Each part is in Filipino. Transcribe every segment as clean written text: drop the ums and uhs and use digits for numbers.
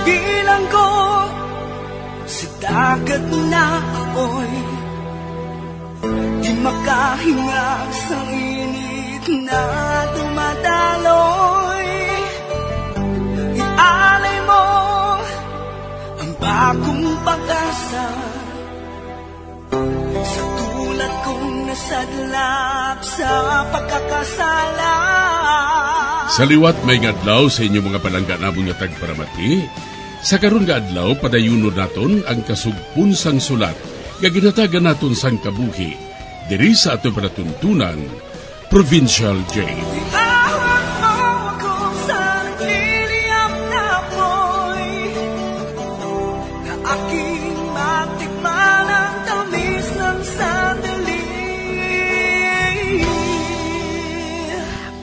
Bilanggo sa dagat na apoy, di makahinga sa init na dumadaloy. Ialay mo ang bagong pag-asa sa tulad kong nasadlap sa pagkakasala. Sa liwat may ngadlaw sa inyong mga palangganabong nga tagparamati. Sa karon nga adlaw padayunon naton ang kasugpon sang sulat nga ginatagan naton sang kabuhi diri sa aton panatuntunan Provincial Jail.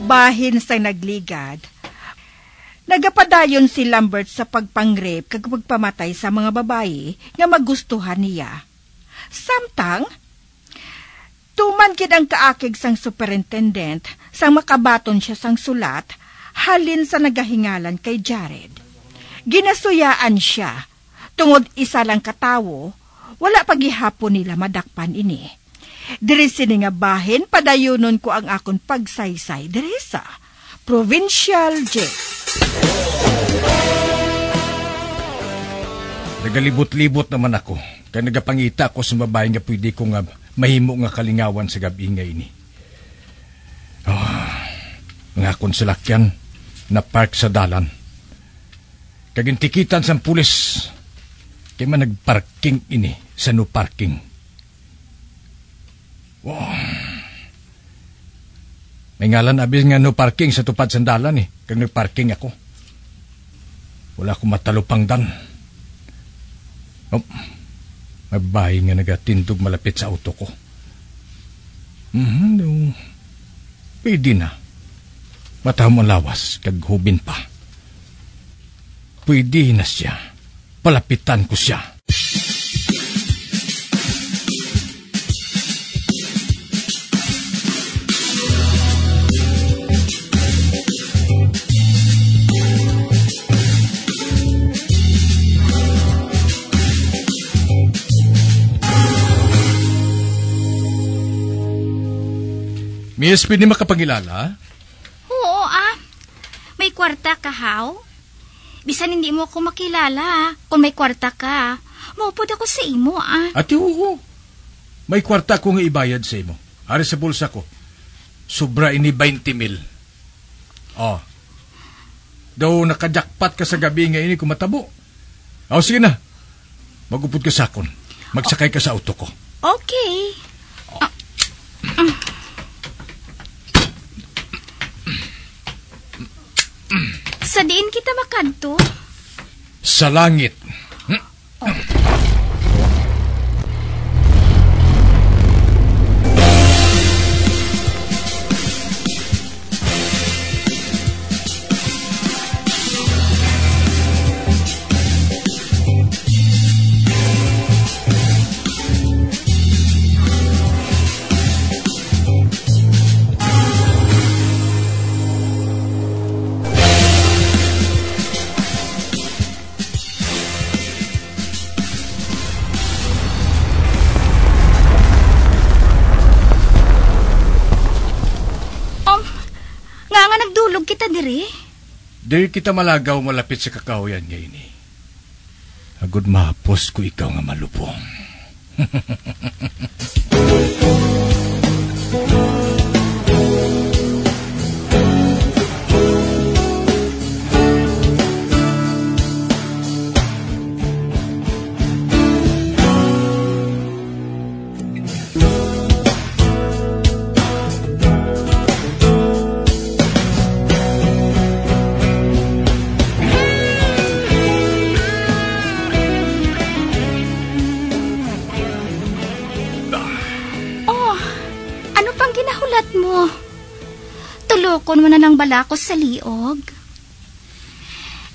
Bahin sa nagligad, nagapadayon si Lambert sa pagpangrape kag pagpamatay sa mga babayi nga magustuhan niya. Samtang, tuman gid ang kaakig sang superintendent sang makabaton siya sang sulat halin sa nagahingalan kay Jared. Ginasuyaan siya, tungod isa lang katawo, wala pagihapon nila madakpan ini. Diri sini nga bahin, padayunon ko ang akon pagsaysay diri sa Provincial Jail. Nagalibot-libot naman ako, kaya nagapangita ako sa babae nga pwede ko nga mahimo nga kalingawan sa gabi nga ini. Nga akong salakyan na park sa dalan. Kagintikitan sa pulis, kaya man nagparking ini sa no parking. May ngalan abis nga no parking sa tupad sandalan kag nagparking ako. Wala akong matalupang dan. Mabahay nga nagatindog malapit sa auto ko. Pwede na. Matahong lawas kag hubin pa. Pwede na siya. Palapitan ko siya. Miss, pwede makapangilala? Oo, may kwarta ka, haw? Bisan hindi mo ako makilala, kung may kwarta ka. Maupod ako sa imo, Ate, oo. May kwarta ko nga ibayad sa imo. Ari sa bulsa ko. Sobra ini 20,000. Daw nakajakpat ka sa gabi nga ini kumatabo. Sige na. Magupod ka sa akon. Magsakay ka sa auto ko. Okay. Sa diin kita makadto? Sa langit. Nagdulog kita diri? Diri kita malagaw malapit sa kakahuyan ngayon Agud mahapos ko ikaw nga malupong. Tulokon mo na ng balakos sa liog.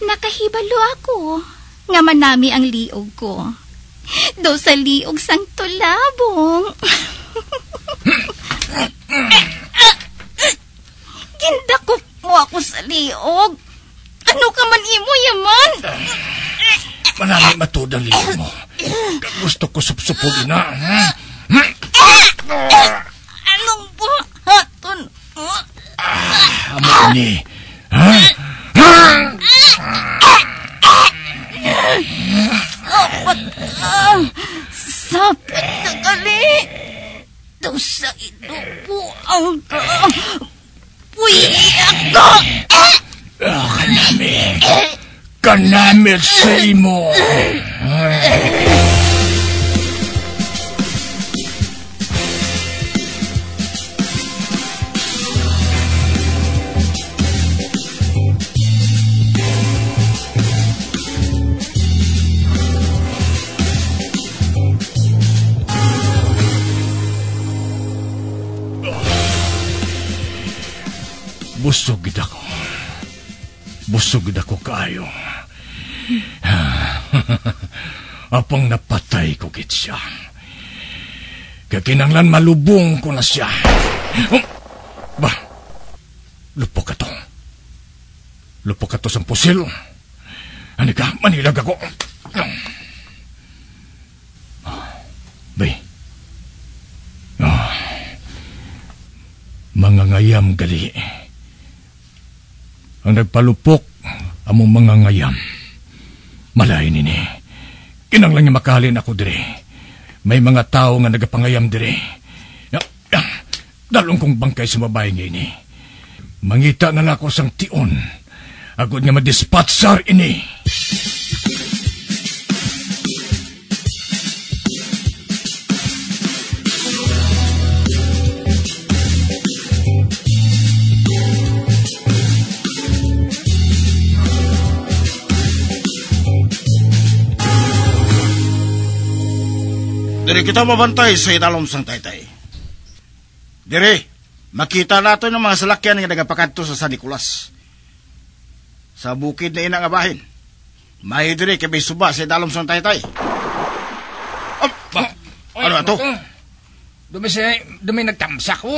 Nakahibalo ako nga manami ang liog ko. Do sa liog sang tulabong. Gindakop mo ako sa liog. Ano ka man imo, yaman? Manami matudang liit mo. Gusto ko supsupugin na. Anong buhaton mo? Amo ini. Sakit na gali. Daw sa inupuan ka. Puiyak ka. Kanami sa imo. Busog gid ako. Busog gid ako kaayo. Apang napatay ko gid siya. Kakinanglan malubong ko na siya. Bah, lupok ka to. Lupok ka to sa pusil. Ano ka, manilag ako. Bay. Mga ngayam gali. Ang nagpalupok among mga ngayam. Malain ini. Kinanglan niya makalin ako dire. May mga tao nga nagapangayam dire. Dalong kong bangkay sa babae nga ini. Mangita na ako sang tion. Agod nga madispatsar ini. Dire kita mabantay sa italom sang Taytay. Dire, makita nato ng mga salakyan nga nagapakadto sa San Nicolas. Sa bukid na ina nga bahin. May dire kay suba sa italom sang Taytay. Ano ato? Dumi nagtamsak ko.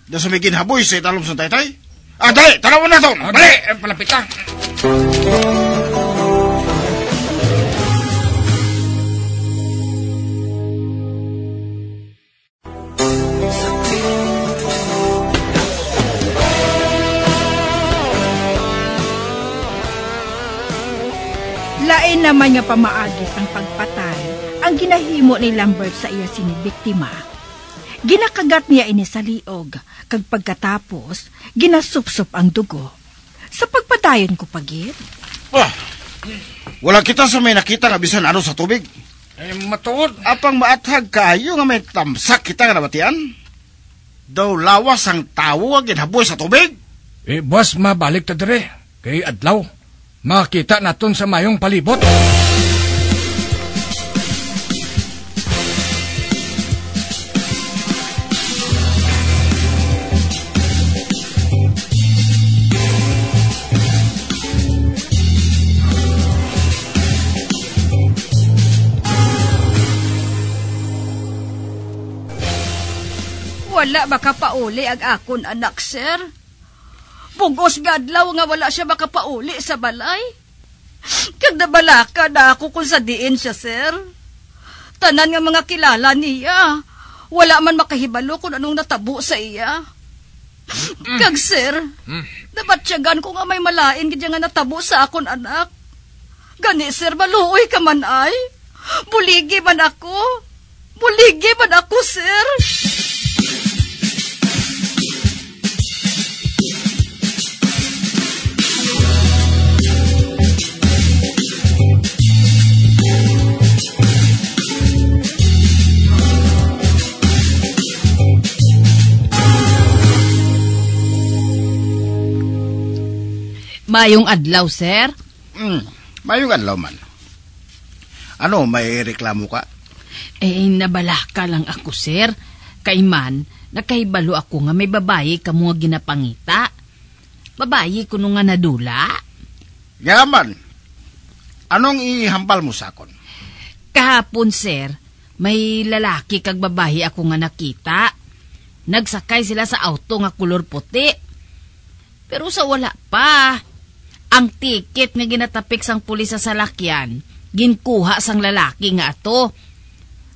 Da sumigin haboy sa italom sang Taytay? Dali, tanawan na to! Dali, palapit ka. Lain naman nga pamaagis ang pagpatay ang ginahimo ni Lambert sa iya sinibiktima. Ginakagat niya ini sa liog, kag pagkatapos, ginasupsup ang dugo. Sa pagpadayon ko pagit. Wala kita sa may nakita nga bisan ano sa tubig. Matuod. Apang maathag kaayo nga may tamsak kita nga nabatian. Daw lawas ang tawo nga ginhaboy sa tubig. Boss, mabalik ta dire. Kay adlaw. Makita naton sa mayong palibot. Wala makapauli ang akon anak, sir. Bugos gadlaw nga wala siya makapauli sa balay. Kag nabalaka na ako kung sa diin siya, sir. Tanan nga mga kilala niya. Wala man makahibalo kung anong natabo sa iya. Kag, sir, nabatsyagan ko nga may malain gid nga natabo sa akon anak. Gani, sir, maluoy ka man ay. Buligi man ako. Buligi man ako, sir. Mayong adlaw, sir? Mayong adlaw man. Ano, may reklamo ka? Nabalaka lang ako, sir. Kaiman, nakahibalo ako nga may babae ka mga ginapangita. Babae ko nung nga nadula. Yaman, anong ihambal mo sa akon? Kahapon, sir, may lalaki kag babae ako nga nakita. Nagsakay sila sa auto nga kulor puti. Pero sa wala pa. Ang tiket nga ginatapik sang pulis sa salakyan, ginkuha sang lalaki nga ato.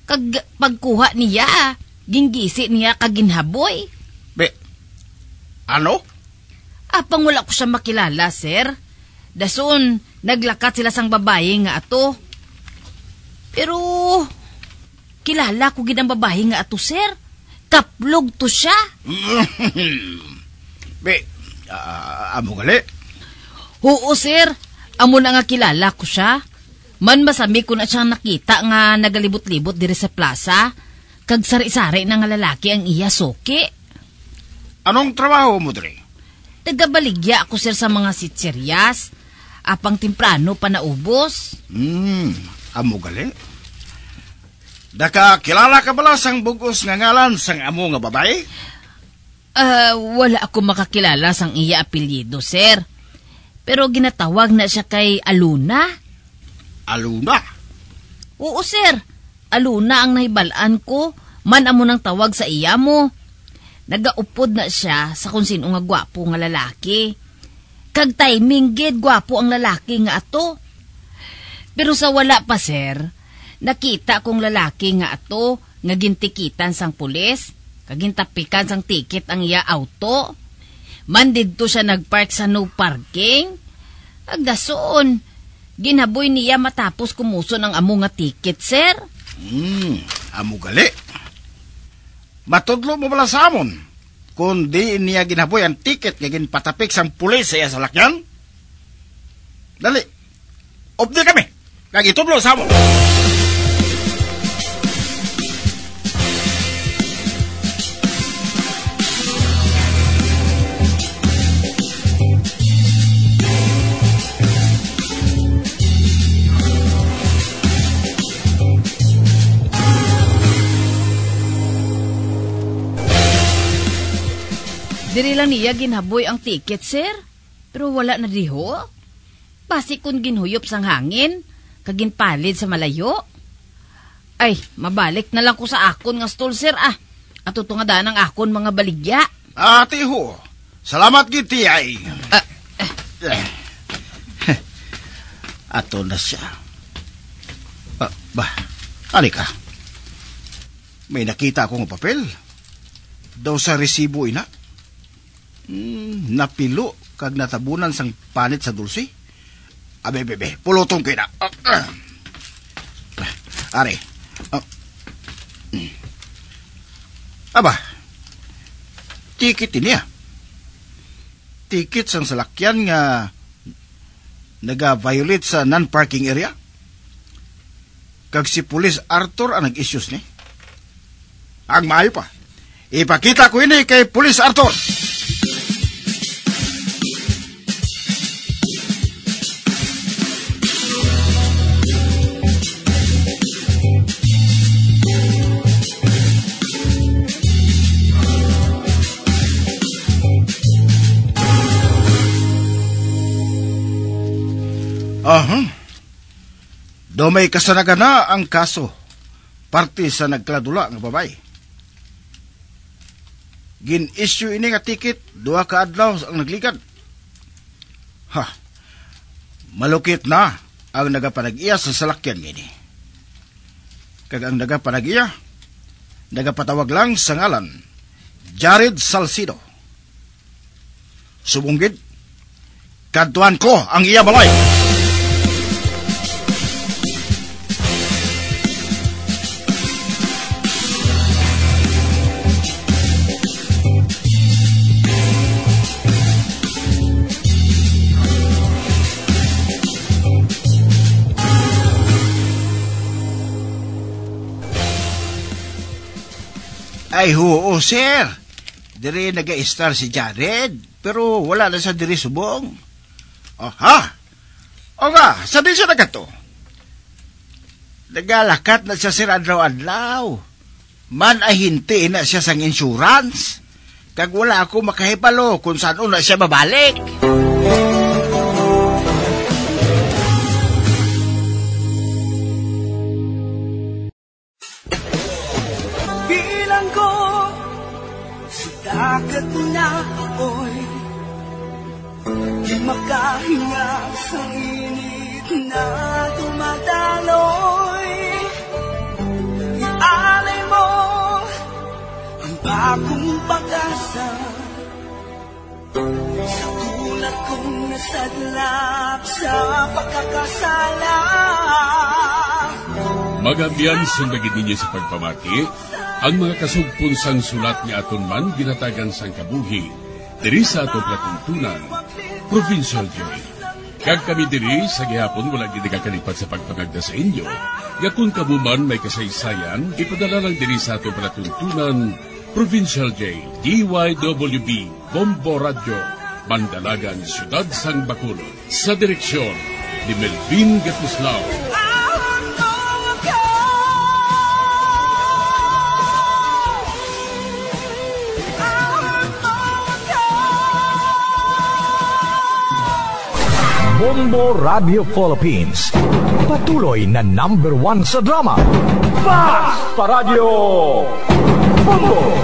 Kag pagkuha niya, ginggisi niya kag ginhaboy. Be, ano? Apang wala ko siya makilala, sir. Dason, naglakat sila sang babae nga ato. Pero, kilala ko gid ang babae nga ato, sir. Kaplog to siya. Be, amo gali? Oo, sir. Amo na nga kilala ko siya. Man masami ko na siyang nakita nga nagalibot-libot diri sa plaza. Kag sari-sari na nga lalaki ang iya soki. Anong trabaho mo diri? Nagabaligya ako, sir, sa mga sitseryas. Apang temprano pa naubos. Amo gali? Daka kilala ka bala sang bugos nga ngalan sang amo nga babae? Wala ako makakilala sang iya apelyido, sir. Pero ginatawag na siya kay Aluna. Aluna? Oo, sir. Aluna ang nahibalaan ko. Man amo nang tawag sa iya mo. Nagaupod na siya sa kung sino nga gwapo nga lalaki. Kag timing gid gwapo ang lalaki nga ato. Pero sa wala pa, sir, nakita kong lalaki nga ato nga gintikitan sang pulis. Kag gintapikan sang tiket ang iya auto. Man didto siya nagpark sa no parking. Agdason, ginaboy niya matapos kumuson ang amo nga ticket, sir. Amo gali. Matudlo mo bala sa amon kung di niya ginaboy ang ticket nga ginpatapik sang pulis sa iya salakyan? Dali, updi kami. Kag itudlo sa amon. Diri lang niya ginhaboy ang ticket, sir. Pero wala na diho. Basi kung ginhuyop sang hangin, kaginpalid sa malayo. Ay, mabalik na lang ko sa akon nga stol, sir, ah. At tutungada ng akon mga baligya. Ate ho, salamat giti ay. Ato na siya. Ani ka? May nakita akong papel. Daw sa resibo ina. Napilo kag natabunan sang panit sa dulce. Bebe, pulutong ko na. Are. Aba, ticket niya. Ticket sang salakyan nga naga-violate sa non-parking area. Kag si Police Arthur ang nag-issues ni. Ang maayo pa. Ipakita ko ini kay Police Arthur. Do may kasanagan na ang kaso parte sa nagkladula nga babae. Gin-issue ini nga ticket 2 ka adlaw ang naglikad. Malukit na ang nagapanag-iya sa salakyan gini. Kag ang nagapanag-iya nagapatawag lang sa ngalan Jared Salcido. Subunggid kadtuan ko ang iya balay. Ay, oo, sir. Diri naga-star si Jared, pero wala na sa diri subong. O nga, sabi siya na gato. Nagalakat na siya sir adlaw-adlaw. Man ay hinti na siya sang insurance. Kag wala ako makahipalo kung saan una siya babalik. Dagat na ako'y di makahinga. bagong pag-asa. Sa tulad kong nasadlak sa pagkakasala. Magabiyan sumbagin ninyo sa pagpamati, ang mga kasugpunsang sulat ni aton man ginatagan sang kabuhi, diri sa atong platuntunan, Provincial Joy. Kag kami diri sa gihapon wala gid kakalipat sa pagpangagda sa inyo. Nga kung kabuman may kasaysayan, ipadala lang diri sa atong platuntunan, Provincial J, DYWB, Bombo Radio, Mandalagan, Siyudad Sang Bacolod. Sa direksyon ni Melvin Gatuslao. Bombo Radio Philippines. Patuloy na #1 sa drama. Mas Paradyo Bombo!